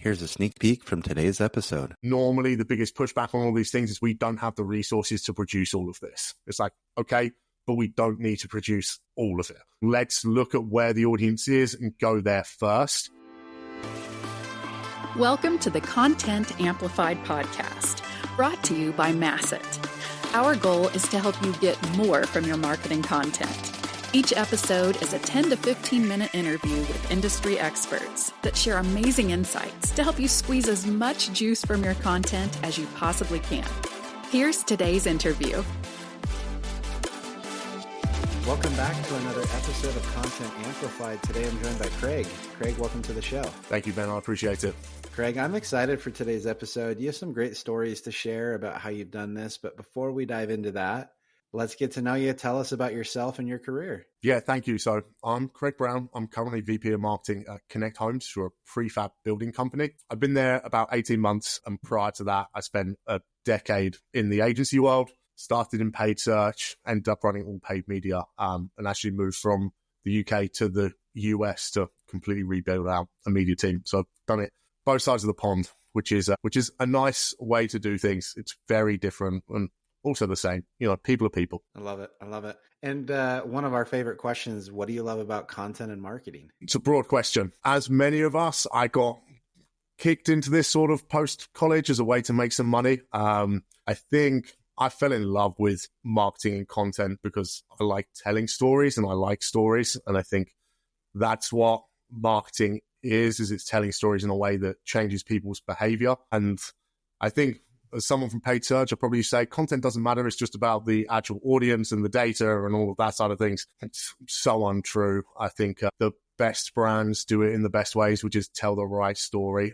Here's a sneak peek from today's episode. Normally, the biggest pushback on all these things is we don't have the resources to produce all of this. It's like, okay, but we don't need to produce all of it. Let's look at where the audience is and go there first. Welcome to the Content Amplified podcast, brought to you by Masset. Our goal is to help you get more from your marketing content. Each episode is a 10 to 15 minute interview with industry experts that share amazing insights to help you squeeze as much juice from your content as you possibly can. Here's today's interview. Welcome back to another episode of Content Amplified. Today I'm joined by Craig. Craig, welcome to the show. Thank you, Ben. I appreciate it. Craig, I'm excited for today's episode. You have some great stories to share about how you've done this, but before we dive into that, let's get to know you. Tell us about yourself and your career. Yeah, thank you. So I'm Craig Brown. I'm currently VP of Marketing at Connect Homes for a prefab building company. I've been there about 18 months. And prior to that, I spent a decade in the agency world, started in paid search, ended up running all paid media, and actually moved from the UK to the US to completely rebuild out a media team. So I've done it both sides of the pond, which is a nice way to do things. It's very different and also the same. You know, people are people. I love it. And one of our favorite questions, what do you love about content and marketing? It's a broad question. As many of us, I got kicked into this sort of post-college as a way to make some money. I think I fell in love with marketing and content because I like telling stories and I like stories. And I think that's what marketing is it's telling stories in a way that changes people's behavior. And I think as someone from paid search, I'd probably say content doesn't matter. It's just about the actual audience and the data and all of that side of things. It's so untrue. I think the best brands do it in the best ways, which is tell the right story,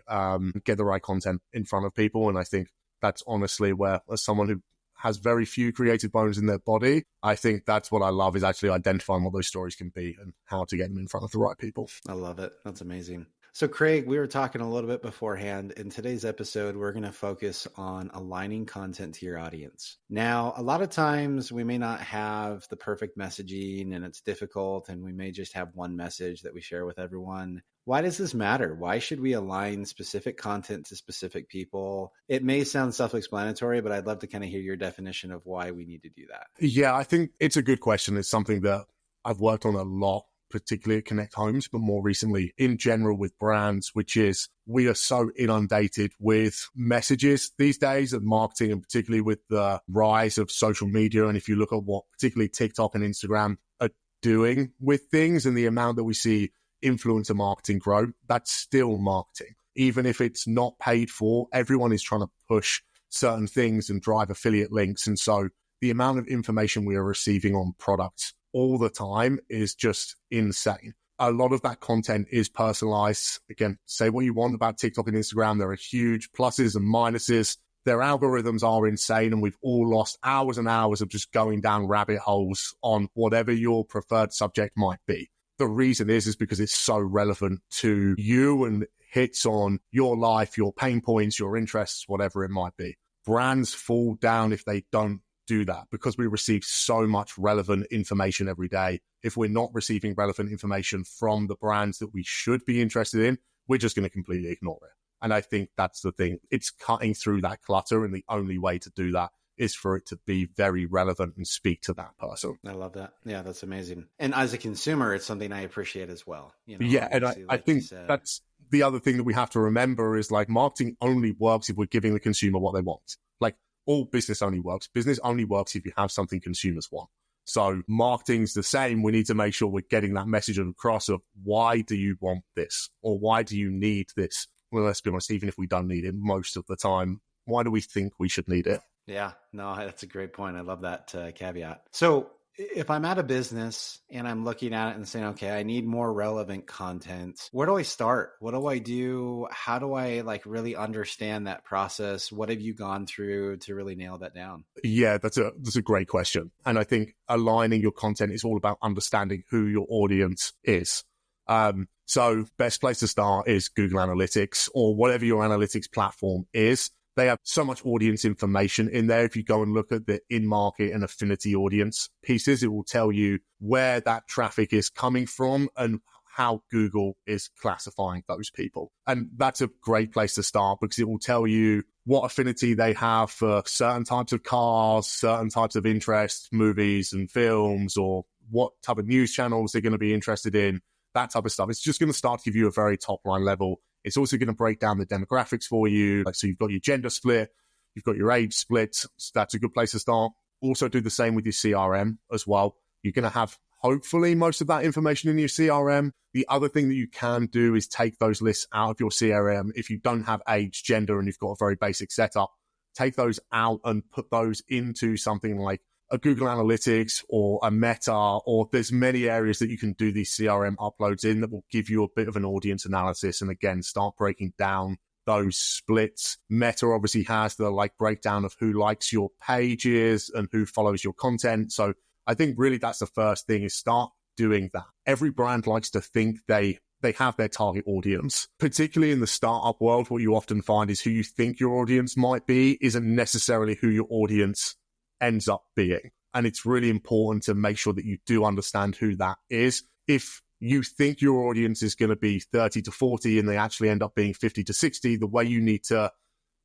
get the right content in front of people. And I think that's honestly where, as someone who has very few creative bones in their body, I think that's what I love, is actually identifying what those stories can be and how to get them in front of the right people. I love it. That's amazing. So Craig, we were talking a little bit beforehand. In today's episode, we're going to focus on aligning content to your audience. Now, a lot of times we may not have the perfect messaging and it's difficult, and we may just have one message that we share with everyone. Why does this matter? Why should we align specific content to specific people? It may sound self-explanatory, but I'd love to kind of hear your definition of why we need to do that. Yeah, I think it's a good question. It's something that I've worked on a lot, particularly at Connect Homes, but more recently in general with brands, which is we are so inundated with messages these days of marketing, and particularly with the rise of social media. And if you look at what particularly TikTok and Instagram are doing with things and the amount that we see influencer marketing grow, that's still marketing. Even if it's not paid for, everyone is trying to push certain things and drive affiliate links. And so the amount of information we are receiving on products all the time is just insane. A lot of that content is personalized. Again, say what you want about TikTok and Instagram. There are huge pluses and minuses. Their algorithms are insane, and we've all lost hours and hours of just going down rabbit holes on whatever your preferred subject might be. The reason is because it's so relevant to you and hits on your life, your pain points, your interests, whatever it might be. Brands fall down if they don't do that, because we receive so much relevant information every day. If we're not receiving relevant information from the brands that we should be interested in, we're just going to completely ignore it. And I think that's the thing. It's cutting through that clutter, and the only way to do that is for it to be very relevant and speak to that person. I love that. Yeah, that's amazing. And as a consumer, it's something I appreciate as well. You know, yeah, and I think that's the other thing that we have to remember is, like, marketing only works if we're giving the consumer what they want. Like, all business only works. Business only works if you have something consumers want. So marketing's the same. We need to make sure we're getting that message across of, why do you want this? Or why do you need this? Well, let's be honest, even if we don't need it most of the time, why do we think we should need it? Yeah, no, that's a great point. I love that caveat. So if I'm at a business and I'm looking at it and saying, okay, I need more relevant content, where do I start? What do I do? How do I really understand that process? What have you gone through to really nail that down? Yeah, that's a great question. And I think aligning your content is all about understanding who your audience is. So best place to start is Google Analytics, or whatever your analytics platform is. They have so much audience information in there. If you go and look at the in-market and affinity audience pieces, it will tell you where that traffic is coming from and how Google is classifying those people. And that's a great place to start because it will tell you what affinity they have for certain types of cars, certain types of interests, movies and films, or what type of news channels they're going to be interested in, that type of stuff. It's just going to start to give you a very top line level. It's also going to break down the demographics for you. So you've got your gender split, you've got your age split. So that's a good place to start. Also do the same with your CRM as well. You're going to have hopefully most of that information in your CRM. The other thing that you can do is take those lists out of your CRM. If you don't have age, gender, and you've got a very basic setup, take those out and put those into something like a Google Analytics or a Meta, or there's many areas that you can do these CRM uploads in that will give you a bit of an audience analysis. And again, start breaking down those splits. Meta obviously has the breakdown of who likes your pages and who follows your content. So I think really that's the first thing, is start doing that. Every brand likes to think they have their target audience. Particularly in the startup world, what you often find is who you think your audience might be isn't necessarily who your audience ends up being. And it's really important to make sure that you do understand who that is. If you think your audience is going to be 30 to 40 and they actually end up being 50 to 60, the way you need to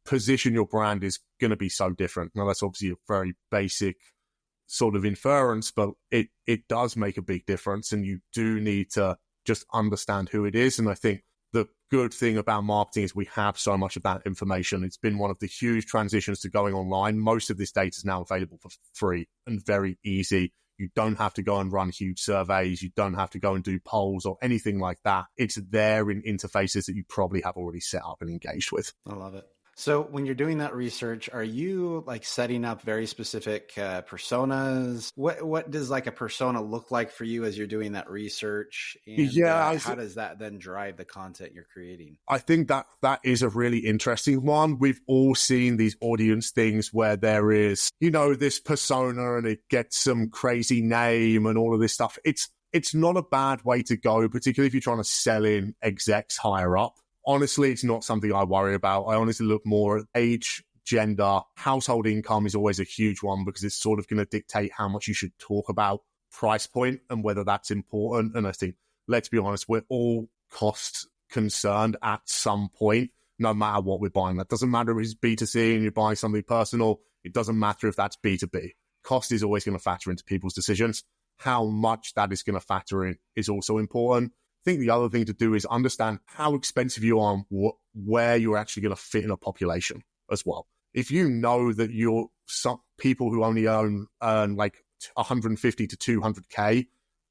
position your brand is going to be so different. Now, that's obviously a very basic sort of inference, but it does make a big difference, and you do need to just understand who it is. And I think the good thing about marketing is we have so much of that information. It's been one of the huge transitions to going online. Most of this data is now available for free and very easy. You don't have to go and run huge surveys. You don't have to go and do polls or anything like that. It's there in interfaces that you probably have already set up and engaged with. I love it. So when you're doing that research, are you setting up very specific personas? What does a persona look like for you as you're doing that research? And how does that then drive the content you're creating? I think that is a really interesting one. We've all seen these audience things where there is, this persona and it gets some crazy name and all of this stuff. It's not a bad way to go, particularly if you're trying to sell in execs higher up. Honestly, it's not something I worry about. I honestly look more at age, gender, household income is always a huge one because it's sort of going to dictate how much you should talk about price point and whether that's important. And I think, let's be honest, we're all cost concerned at some point, no matter what we're buying. That doesn't matter if it's B2C and you're buying something personal. It doesn't matter if that's B2B. Cost is always going to factor into people's decisions. How much that is going to factor in is also important. I think the other thing to do is understand how expensive you are and where you're actually going to fit in a population as well. If you know that you're some people who only earn 150 to 200K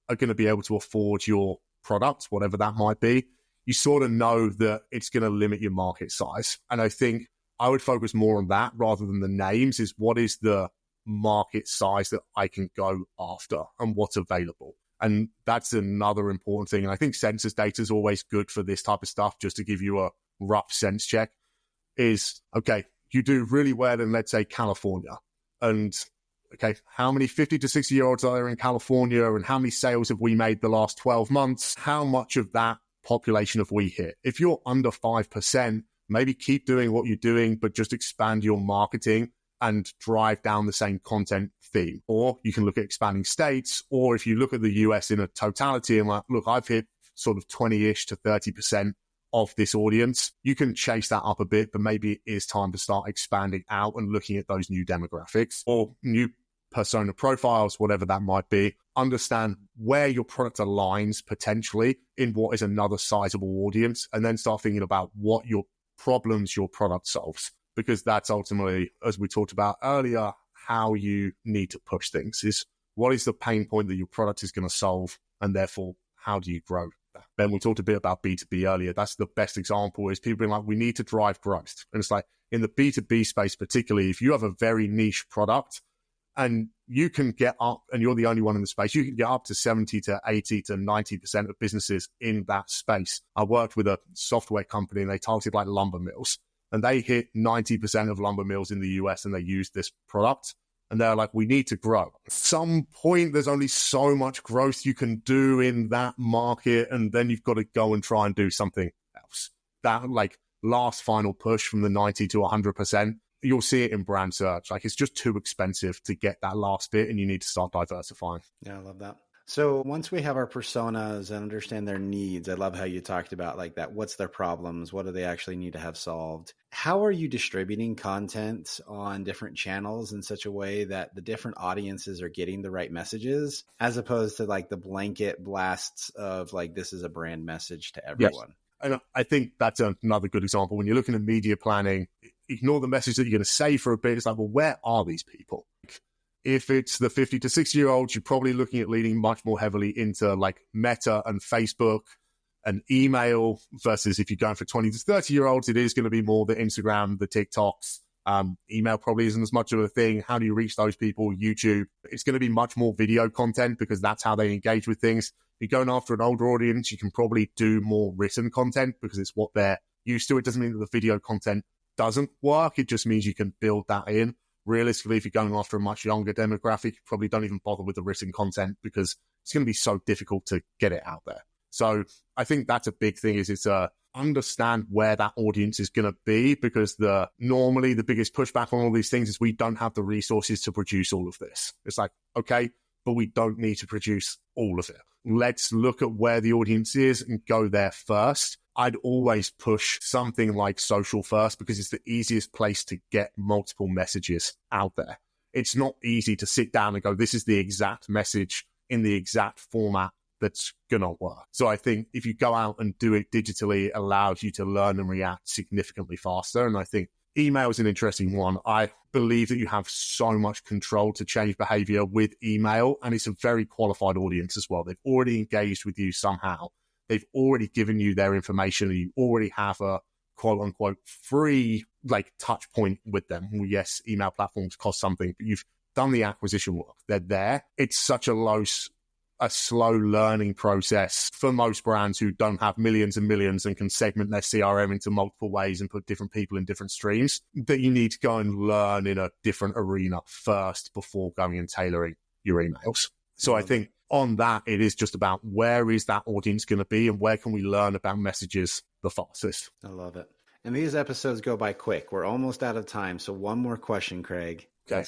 are going to be able to afford your product, whatever that might be, you sort of know that it's going to limit your market size. And I think I would focus more on that rather than the names, is what is the market size that I can go after and what's available. And that's another important thing. And I think census data is always good for this type of stuff, just to give you a rough sense check, is, okay, you do really well in, let's say, California. And, okay, how many 50 to 60-year-olds are there in California, and how many sales have we made the last 12 months? How much of that population have we hit? If you're under 5%, maybe keep doing what you're doing, but just expand your marketing and drive down the same content theme. Or you can look at expanding states, or if you look at the US in a totality and look, I've hit sort of 20-ish to 30% of this audience, you can chase that up a bit, but maybe it is time to start expanding out and looking at those new demographics or new persona profiles, whatever that might be. Understand where your product aligns potentially in what is another sizable audience, and then start thinking about what your problems your product solves. Because that's ultimately, as we talked about earlier, how you need to push things, is what is the pain point that your product is going to solve, and therefore, how do you grow that? Ben, we talked a bit about B2B earlier. That's the best example, is people being like, we need to drive growth. And it's like, in the B2B space particularly, if you have a very niche product and you can get up, and you're the only one in the space, you can get up to 70 to 80 to 90% of businesses in that space. I worked with a software company and they targeted lumber mills. And they hit 90% of lumber mills in the US and they use this product. And they're like, we need to grow. At some point, there's only so much growth you can do in that market. And then you've got to go and try and do something else. That last final push from the 90 to 100%, you'll see it in brand search. It's just too expensive to get that last bit, and you need to start diversifying. Yeah, I love that. So once we have our personas and understand their needs, I love how you talked about like that. What's their problems? What do they actually need to have solved? How are you distributing content on different channels in such a way that the different audiences are getting the right messages, as opposed to like the blanket blasts of like, this is a brand message to everyone? Yes. And I think that's another good example. When you're looking at media planning, ignore the message that you're going to say for a bit. It's like, well, where are these people? If it's the 50 to 60-year-olds, you're probably looking at leaning much more heavily into like Meta and Facebook and email, versus if you're going for 20 to 30-year-olds, it is going to be more the Instagram, the TikToks. Email probably isn't as much of a thing. How do you reach those people? YouTube. It's going to be much more video content because that's how they engage with things. If you're going after an older audience, you can probably do more written content because it's what they're used to. It doesn't mean that the video content doesn't work. It just means you can build that in. Realistically, if you're going after a much younger demographic, you probably don't even bother with the written content because it's going to be so difficult to get it out there. So I think that's a big thing, is it's understand where that audience is going to be, because normally the biggest pushback on all these things is we don't have the resources to produce all of this. It's like, okay, but we don't need to produce all of it. Let's look at where the audience is and go there first. I'd always push something like social first because it's the easiest place to get multiple messages out there. It's not easy to sit down and go, this is the exact message in the exact format that's going to work. So I think if you go out and do it digitally, it allows you to learn and react significantly faster. And I think email is an interesting one. I believe that you have so much control to change behavior with email, and it's a very qualified audience as well. They've already engaged with you somehow. They've already given you their information, and you already have a quote unquote free like touch point with them. Well, yes, email platforms cost something, but you've done the acquisition work. They're there. It's such a slow learning process for most brands who don't have millions and millions and can segment their CRM into multiple ways and put different people in different streams, that you need to go and learn in a different arena first before going and tailoring your emails. So I think on that, it is just about where is that audience going to be and where can we learn about messages the fastest. I love it. And these episodes go by quick. We're almost out of time. So one more question, Craig. Okay.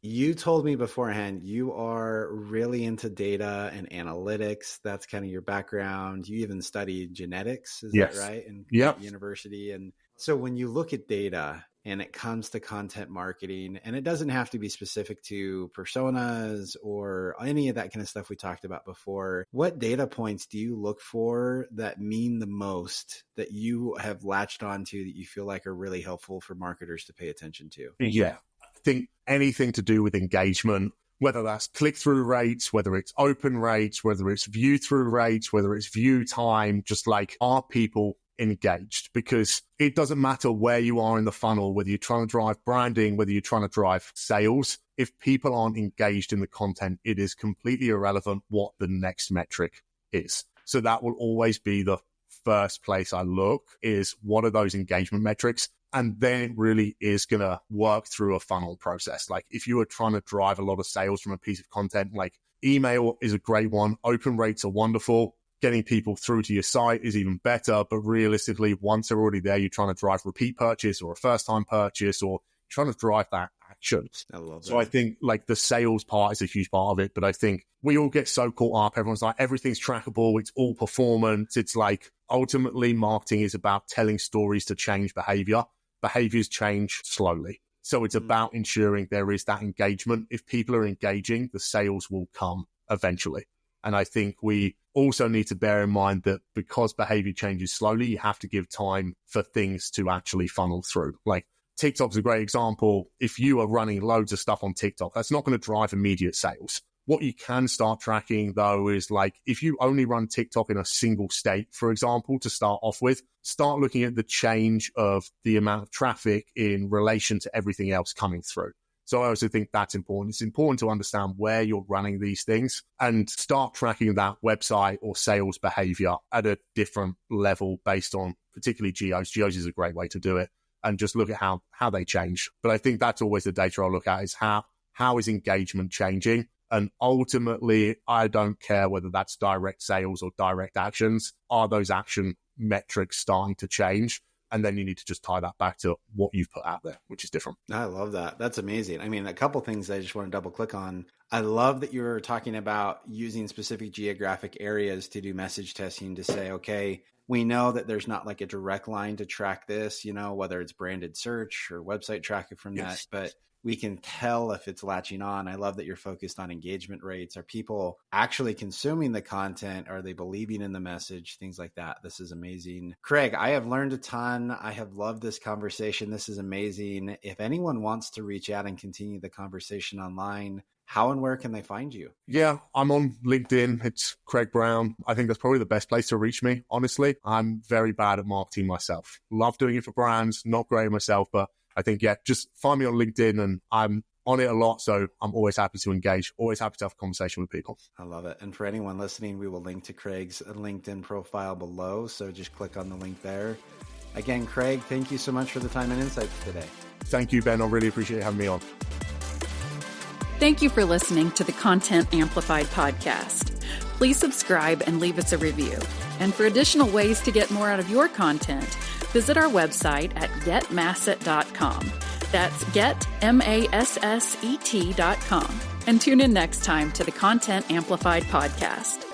You told me beforehand you are really into data and analytics. That's kind of your background. You even studied genetics, is that right? In university. And so when you look at data and it comes to content marketing, and it doesn't have to be specific to personas or any of that kind of stuff we talked about before, what data points do you look for that mean the most, that you have latched onto, that you feel like are really helpful for marketers to pay attention to? Yeah. I think anything to do with engagement, whether that's click-through rates, whether it's open rates, whether it's view-through rates, whether it's view time, just like, are people engaged? Because it doesn't matter where you are in the funnel, whether you're trying to drive branding, whether you're trying to drive sales. If people aren't engaged in the content, it is completely irrelevant what the next metric is. So that will always be the first place I look, is what are those engagement metrics? And then it really is going to work through a funnel process. Like if you are trying to drive a lot of sales from a piece of content, like email is a great one. Open rates are wonderful. Getting people through to your site is even better. But realistically, once they're already there, you're trying to drive repeat purchase or a first time purchase, or trying to drive that action. I love that. So I think like the sales part is a huge part of it. But I think we all get so caught up. Everyone's like, everything's trackable. It's all performance. It's like ultimately marketing is about telling stories to change behavior. Behaviors change slowly. So it's about ensuring there is that engagement. If people are engaging, the sales will come eventually. And I think we also need to bear in mind that because behavior changes slowly, you have to give time for things to actually funnel through. Like TikTok's a great example. If you are running loads of stuff on TikTok, that's not going to drive immediate sales. What you can start tracking, though, is like if you only run TikTok in a single state, for example, to start off with, start looking at the change of the amount of traffic in relation to everything else coming through. So I also think that's important. It's important to understand where you're running these things and start tracking that website or sales behavior at a different level based on particularly geos. Geos is a great way to do it, and just look at how they change. But I think that's always the data I'll look at, is how is engagement changing? And ultimately, I don't care whether that's direct sales or direct actions. Are those action metrics starting to change? And then you need to just tie that back to what you've put out there, which is different. I love that. That's amazing. I mean, a couple things I just want to double click on. I love that you're talking about using specific geographic areas to do message testing to say, okay, we know that there's not like a direct line to track this, whether it's branded search or website traffic from that, but we can tell if it's latching on. I love that you're focused on engagement rates. Are people actually consuming the content? Are they believing in the message? Things like that. This is amazing. Craig, I have learned a ton. I have loved this conversation. This is amazing. If anyone wants to reach out and continue the conversation online, how and where can they find you? Yeah, I'm on LinkedIn. It's Craig Brown. I think that's probably the best place to reach me, honestly. I'm very bad at marketing myself. Love doing it for brands, not great at myself, but I think, just find me on LinkedIn, and I'm on it a lot. So I'm always happy to engage, always happy to have a conversation with people. I love it. And for anyone listening, we will link to Craig's LinkedIn profile below. So just click on the link there. Again, Craig, thank you so much for the time and insights today. Thank you, Ben. I really appreciate having me on. Thank you for listening to the Content Amplified podcast. Please subscribe and leave us a review. And for additional ways to get more out of your content, visit our website at getmasset.com. That's getmasset.com. And tune in next time to the Content Amplified podcast.